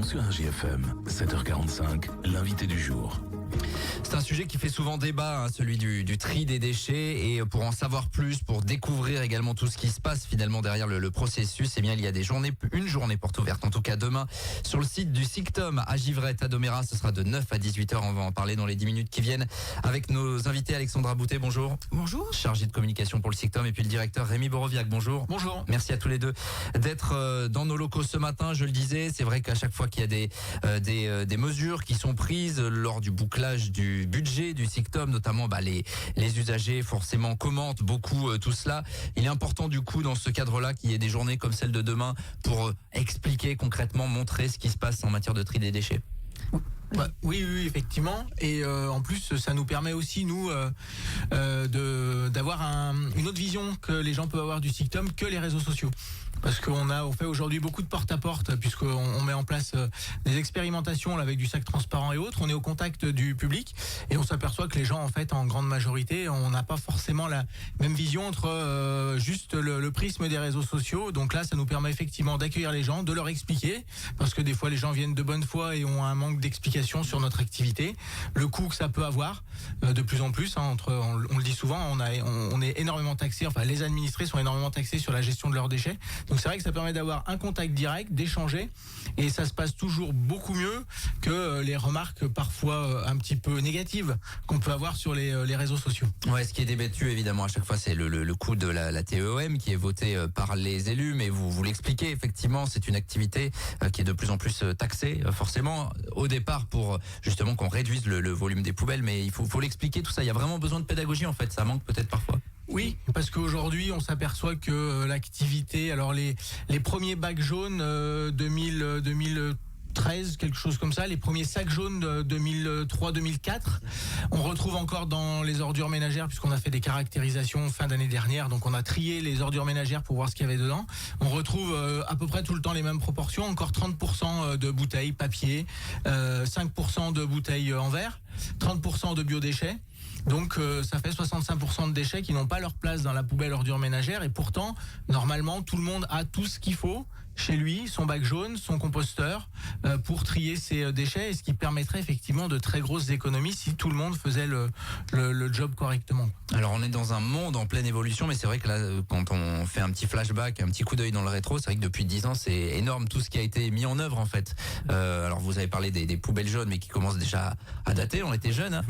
sur RJFM, 7h45, l'invité du jour. C'est un sujet qui fait souvent débat, celui du tri des déchets. Et pour en savoir plus, pour découvrir également tout ce qui se passe finalement derrière le processus, eh bien il y a une journée porte ouverte, en tout cas demain, sur le site du SICTOM à Givrette, à Domérat. Ce sera de 9 à 18h. On va en parler dans les 10 minutes qui viennent avec nos invités. Alexandra Boutet, bonjour. Bonjour. Chargée de communication pour le SICTOM, et puis le directeur Rémi Boroviac, bonjour. Bonjour. Merci à tous les deux d'être dans nos locaux ce matin. Je le disais, c'est vrai qu'à chaque fois qu'il y a des mesures qui sont prises lors du bouclage du budget du SICTOM, notamment les usagers forcément commentent beaucoup tout cela. Il est important du coup dans ce cadre-là qu'il y ait des journées comme celle de demain pour expliquer concrètement, montrer ce qui se passe en matière de tri des déchets. Oui, effectivement. Et en plus, ça nous permet aussi, nous, d'avoir une autre vision que les gens peuvent avoir du SICTOM que les réseaux sociaux. Parce on fait aujourd'hui beaucoup de porte-à-porte, puisqu'on met en place des expérimentations là, avec du sac transparent et autres. On est au contact du public et on s'aperçoit que les gens, en fait, en grande majorité, on n'a pas forcément la même vision entre juste le prisme des réseaux sociaux. Donc là, ça nous permet effectivement d'accueillir les gens, de leur expliquer, parce que des fois, les gens viennent de bonne foi et ont un manque d'explication sur notre activité, le coût que ça peut avoir de plus en plus. On le dit souvent, on est énormément taxé, enfin les administrés sont énormément taxés sur la gestion de leurs déchets. Donc c'est vrai que ça permet d'avoir un contact direct, d'échanger, et ça se passe toujours beaucoup mieux que les remarques parfois un petit peu négatives qu'on peut avoir sur les réseaux sociaux. Ouais, ce qui est débattu évidemment à chaque fois, c'est le coût de la TEOM qui est voté par les élus, mais vous l'expliquez, effectivement, c'est une activité qui est de plus en plus taxée, forcément, au départ pour justement qu'on réduise le volume des poubelles, mais il faut l'expliquer tout ça. Il y a vraiment besoin de pédagogie en fait, ça manque peut-être parfois. Oui, parce qu'aujourd'hui, on s'aperçoit que l'activité, alors les premiers bacs jaunes 2013, quelque chose comme ça, les premiers sacs jaunes de 2003-2004, on retrouve encore dans les ordures ménagères, puisqu'on a fait des caractérisations fin d'année dernière, donc on a trié les ordures ménagères pour voir ce qu'il y avait dedans. On retrouve à peu près tout le temps les mêmes proportions, encore 30% de bouteilles papier, 5% de bouteilles en verre, 30% de biodéchets. Donc ça fait 65% de déchets qui n'ont pas leur place dans la poubelle ordure ménagère, et pourtant normalement tout le monde a tout ce qu'il faut chez lui, son bac jaune, son composteur, pour trier ses déchets, et ce qui permettrait effectivement de très grosses économies si tout le monde faisait le job correctement. Alors on est dans un monde en pleine évolution, mais c'est vrai que là, quand on fait un petit flashback, un petit coup d'œil dans le rétro, c'est vrai que depuis 10 ans c'est énorme tout ce qui a été mis en œuvre en fait. Alors vous avez parlé des poubelles jaunes, mais qui commencent déjà à dater, on était jeunes, hein.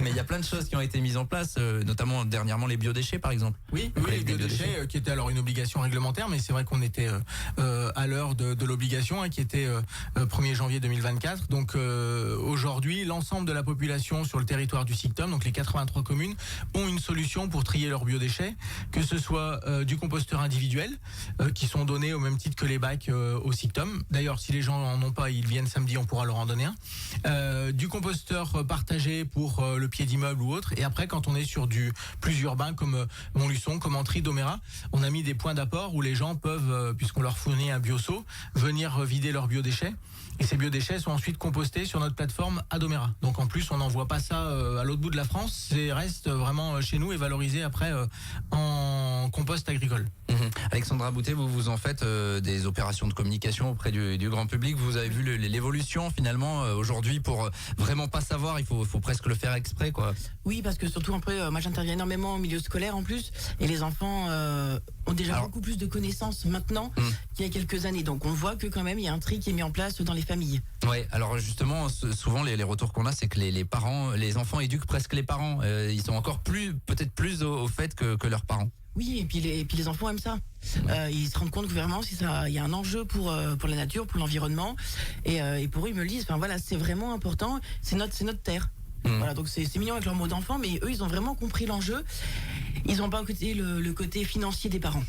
Mais il y a plein de choses qui ont été mises en place, notamment dernièrement les biodéchets par exemple. Oui, les biodéchets qui étaient alors une obligation réglementaire, mais c'est vrai qu'on était à l'heure de l'obligation, qui était 1er janvier 2024. Donc aujourd'hui, l'ensemble de la population sur le territoire du SICTOM, donc les 83 communes, ont une solution pour trier leurs biodéchets, que ce soit du composteur individuel, qui sont donnés au même titre que les bacs au SICTOM. D'ailleurs, si les gens en ont pas, ils viennent samedi, on pourra leur en donner un. Du composteur partagé pour le pied d'immeuble ou autre. Et après, quand on est sur du plus urbain comme Montluçon, comme Antry, Domérat, on a mis des points d'apport où les gens peuvent, puisqu'on leur fournit un bioseau, venir vider leurs biodéchets. Et ces biodéchets sont ensuite compostés sur notre plateforme à Domérat. Donc en plus, on n'envoie pas ça à l'autre bout de la France, c'est reste vraiment chez nous et valorisé après en compost agricole. Alexandra Boutet, vous en faites des opérations de communication auprès du grand public. Vous avez vu l'évolution finalement aujourd'hui, pour vraiment pas savoir, il faut presque le faire exprès quoi. Oui, parce que surtout après, moi j'interviens énormément au milieu scolaire en plus, et les enfants ont déjà beaucoup plus de connaissances maintenant qu'il y a quelques années. Donc on voit que quand même il y a un tri qui est mis en place dans les familles. Ouais, alors justement, souvent les retours qu'on a, c'est que les parents, les enfants éduquent presque les parents. Ils sont encore peut-être plus au fait que leurs parents. Oui, et puis les enfants aiment ça. Ils se rendent compte que vraiment, il y a un enjeu pour la nature, pour l'environnement, et pour eux ils me le disent. Enfin voilà, c'est vraiment important. C'est notre terre. Voilà, donc c'est mignon avec leur mot d'enfant, mais eux ils ont vraiment compris l'enjeu. Ils n'ont pas le côté financier des parents.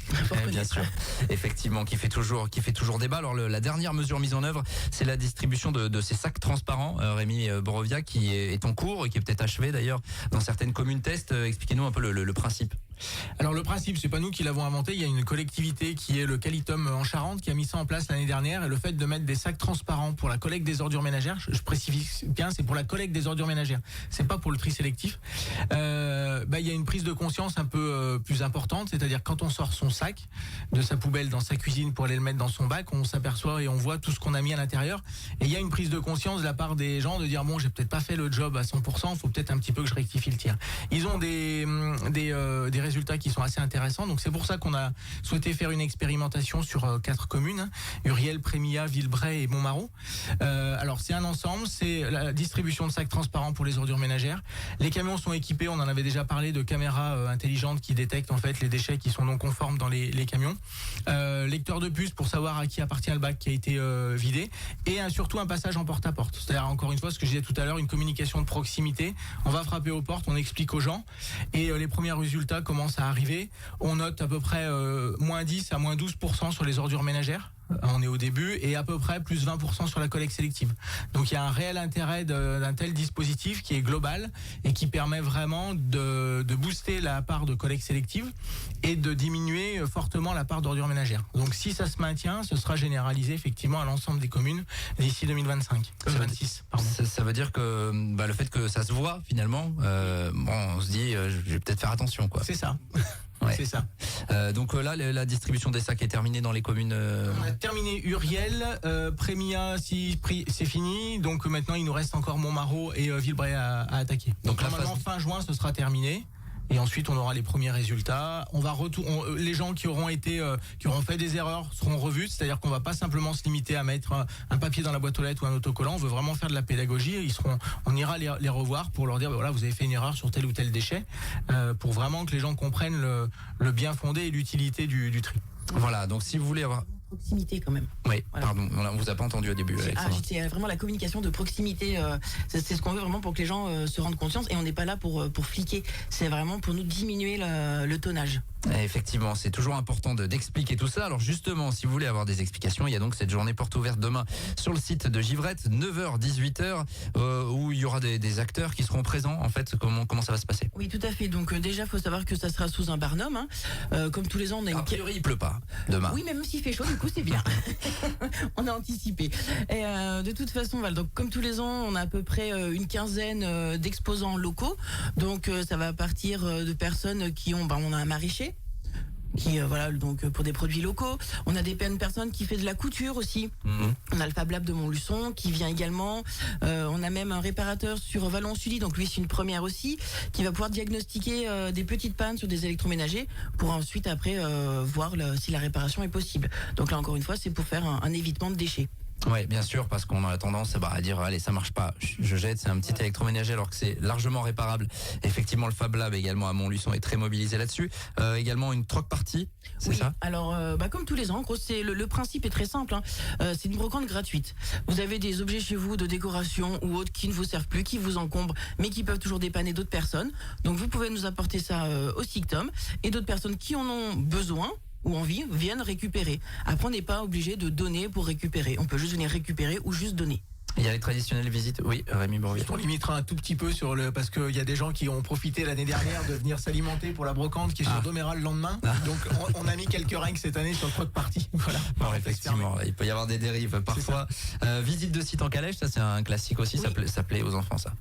Bien sûr, effectivement, qui fait toujours débat. Alors la dernière mesure mise en œuvre, c'est la distribution de ces sacs transparents. Rémi Boroviac, qui est en cours et qui est peut-être achevé d'ailleurs dans certaines communes test. Expliquez-nous un peu le principe. Alors le principe, c'est pas nous qui l'avons inventé, il y a une collectivité qui est le Calitum en Charente qui a mis ça en place l'année dernière, et le fait de mettre des sacs transparents pour la collecte des ordures ménagères, je précise bien, c'est pour la collecte des ordures ménagères, c'est pas pour le tri sélectif. Il y a une prise de conscience conscience un peu plus importante, c'est-à-dire quand on sort son sac de sa poubelle dans sa cuisine pour aller le mettre dans son bac, on s'aperçoit et on voit tout ce qu'on a mis à l'intérieur. Et il y a une prise de conscience de la part des gens de dire bon, j'ai peut-être pas fait le job à 100%, faut peut-être un petit peu que je rectifie le tir. Ils ont des résultats qui sont assez intéressants, donc c'est pour ça qu'on a souhaité faire une expérimentation sur 4 communes, Uriel, Prémilla, Villebray et Montmarault. Alors c'est un ensemble, c'est la distribution de sacs transparents pour les ordures ménagères. Les camions sont équipés, on en avait déjà parlé, de caméras intelligentes qui détectent en fait les déchets qui sont non conformes dans les camions. Lecteur de puce pour savoir à qui appartient le bac qui a été vidé, et surtout un passage en porte-à-porte. C'est-à-dire, encore une fois, ce que je disais tout à l'heure, une communication de proximité. On va frapper aux portes, on explique aux gens, et les premiers résultats commencent à arriver. On note à peu près moins 10 à moins 12% sur les ordures ménagères. On est au début, et à peu près plus 20% sur la collecte sélective. Donc il y a un réel intérêt d'un tel dispositif qui est global et qui permet vraiment de booster la part de collecte sélective et de diminuer fortement la part d'ordures ménagères. Donc si ça se maintient, ce sera généralisé effectivement à l'ensemble des communes d'ici 2025. 26, pardon. Ça veut dire que le fait que ça se voit finalement, on se dit je vais peut-être faire attention, quoi. C'est ça. Ouais. C'est ça. Donc là, la distribution des sacs est terminée dans les communes. On a terminé Uriel, Prémilla, c'est fini. Donc maintenant, il nous reste encore Montmarault et Villebray à attaquer. Donc normalement, fin juin, ce sera terminé. Et ensuite, on aura les premiers résultats. On va les gens qui auront fait des erreurs seront revus. C'est-à-dire qu'on va pas simplement se limiter à mettre un papier dans la boîte aux lettres ou un autocollant. On veut vraiment faire de la pédagogie. On ira les revoir pour leur dire, voilà, vous avez fait une erreur sur tel ou tel déchet, pour vraiment que les gens comprennent le bien fondé et l'utilité du tri. Voilà. Donc, si vous voulez avoir proximité quand même. Oui, voilà. Pardon, on vous a pas entendu au début. C'est vraiment la communication de proximité. C'est ce qu'on veut vraiment pour que les gens se rendent conscience, et on n'est pas là pour fliquer. C'est vraiment pour nous diminuer le tonnage. Et effectivement, c'est toujours important d'expliquer tout ça. Alors justement, si vous voulez avoir des explications, il y a donc cette journée porte ouverte demain sur le site de Givrette, 9h, 18h, où il y aura des acteurs qui seront présents. En fait, comment ça va se passer? Oui, tout à fait. Donc déjà, il faut savoir que ça sera sous un barnum. Comme tous les ans, on a a priori, il pleut pas demain. Oui, même s'il fait chaud, du coup, c'est bien. On a anticipé. Et de toute façon, voilà, donc comme tous les ans, on a à peu près une quinzaine d'exposants locaux. Donc ça va partir de personnes qui ont, on a un maraîcher voilà, donc pour des produits locaux. On a des personnes qui fait de la couture aussi. On a le Fab Lab de Montluçon qui vient également. On a même un réparateur sur Vallon-Sully, donc lui c'est une première aussi, qui va pouvoir diagnostiquer des petites pannes sur des électroménagers pour ensuite après voir si la réparation est possible. Donc là encore une fois, c'est pour faire un évitement de déchets. Oui, bien sûr, parce qu'on a tendance à dire allez, ça marche pas, je jette, c'est un petit électroménager, alors que c'est largement réparable. Effectivement, le Fab Lab également à Montluçon est très mobilisé là-dessus. Également une troc party, c'est ça? Alors comme tous les ans, en gros, le principe est très simple. C'est une brocante gratuite. Vous avez des objets chez vous de décoration ou autres qui ne vous servent plus, qui vous encombrent, mais qui peuvent toujours dépanner d'autres personnes. Donc vous pouvez nous apporter ça au Sictom, et d'autres personnes qui en ont besoin ou envie viennent récupérer. Après, on n'est pas obligé de donner pour récupérer. On peut juste venir récupérer ou juste donner. Il y a les traditionnelles visites. Oui, Rémi Bourvier. On limitera un tout petit peu parce qu'il y a des gens qui ont profité l'année dernière de venir s'alimenter pour la brocante qui est sur Doméral le lendemain. Donc on a mis quelques règles cette année sur le troc party. Voilà. Non, effectivement, il peut y avoir des dérives parfois. Visite de site en calèche, ça c'est un classique aussi. Oui. Ça plaît aux enfants, ça.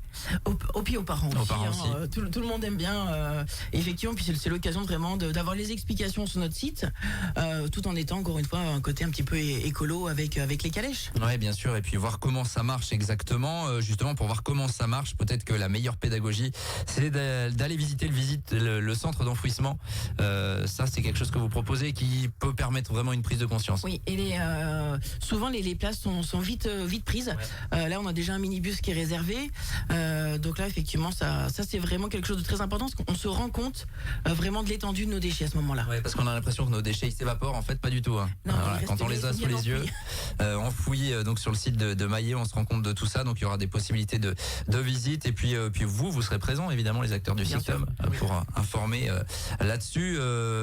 Aux parents aussi. Tout le monde aime bien. Effectivement, puis c'est l'occasion vraiment d'avoir les explications sur notre site, tout en étant encore une fois un côté un petit peu écolo avec les calèches. Oui, bien sûr. Et puis voir comment ça marche exactement. Justement, pour voir comment ça marche, peut-être que la meilleure pédagogie, c'est d'aller visiter le centre d'enfouissement. Ça, c'est quelque chose que vous proposez qui peut permettre vraiment une prise de conscience. Oui, et souvent les places sont vite prises. Ouais. Là, on a déjà un minibus qui est réservé. Donc là, effectivement, ça c'est vraiment quelque chose de très important, parce qu'on se rend compte vraiment de l'étendue de nos déchets à ce moment-là. Oui, parce qu'on a l'impression que nos déchets ils s'évaporent, en fait pas du tout. Non, voilà, quand on les a sous les yeux, enfouis donc sur le site de Maillet, on se rend compte de tout ça. Donc il y aura des possibilités de visite, et puis vous serez présents évidemment, les acteurs du Sictom, pour informer là-dessus,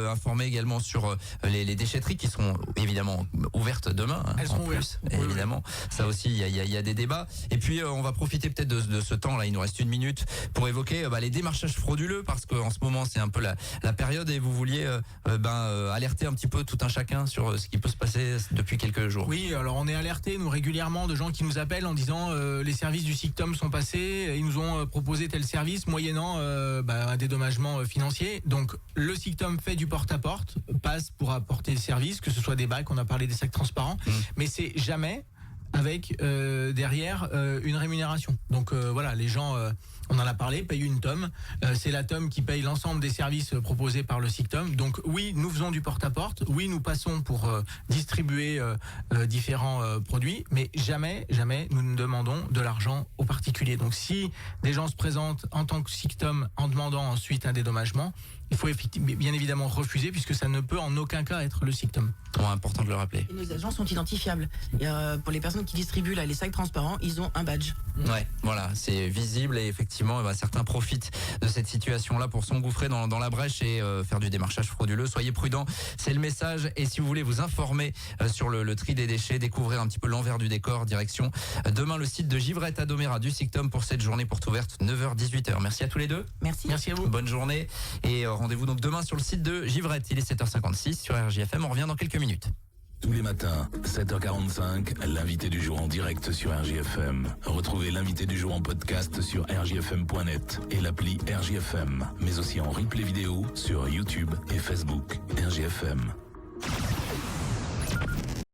informer également sur les déchetteries qui seront évidemment ouvertes demain. Elles seront ouvertes, évidemment. Ça aussi, il y a des débats. Et puis on va profiter peut-être de ce temps là, il nous reste une minute pour évoquer les démarchages frauduleux, parce qu'en ce moment c'est un peu la période, et vous vouliez alerter un petit peu tout un chacun sur ce qui peut se passer depuis quelques jours. Oui, alors on est alerté nous régulièrement de gens qui nous appellent appellent en disant les services du SICTOM sont passés, ils nous ont proposé tel service moyennant un dédommagement financier. Donc le SICTOM fait du porte-à-porte, passe pour apporter le service, que ce soit des bacs, on a parlé des sacs transparents, mais c'est jamais avec derrière une rémunération. Donc voilà, les gens, on en a parlé, payent une TOM. C'est la TOM qui paye l'ensemble des services proposés par le SICTOM. Donc oui, nous faisons du porte-à-porte. Oui, nous passons pour distribuer différents produits, mais jamais nous ne demandons de l'argent aux particuliers. Donc si des gens se présentent en tant que SICTOM en demandant ensuite un dédommagement, il faut bien évidemment refuser, puisque ça ne peut en aucun cas être le SICTOM. Important de le rappeler. Et nos agents sont identifiables. Et, pour les personnes qui distribuent là, les sacs transparents, ils ont un badge. Ouais, voilà, c'est visible et effectivement, certains profitent de cette situation-là pour s'engouffrer dans la brèche et faire du démarchage frauduleux. Soyez prudents, c'est le message. Et si vous voulez vous informer sur le tri des déchets, découvrir un petit peu l'envers du décor, direction demain le site de Givrette à Domérat du SICTOM pour cette journée porte ouverte 9h-18h. Merci à tous les deux. Merci. Merci à vous. Bonne journée et rendez-vous donc demain sur le site de Givrette. Il est 7h56 sur RJFM. On revient dans quelques minutes. Tous les matins, 7h45, l'invité du jour en direct sur RJFM. Retrouvez l'invité du jour en podcast sur rjfm.net et l'appli RJFM, mais aussi en replay vidéo sur YouTube et Facebook. RJFM.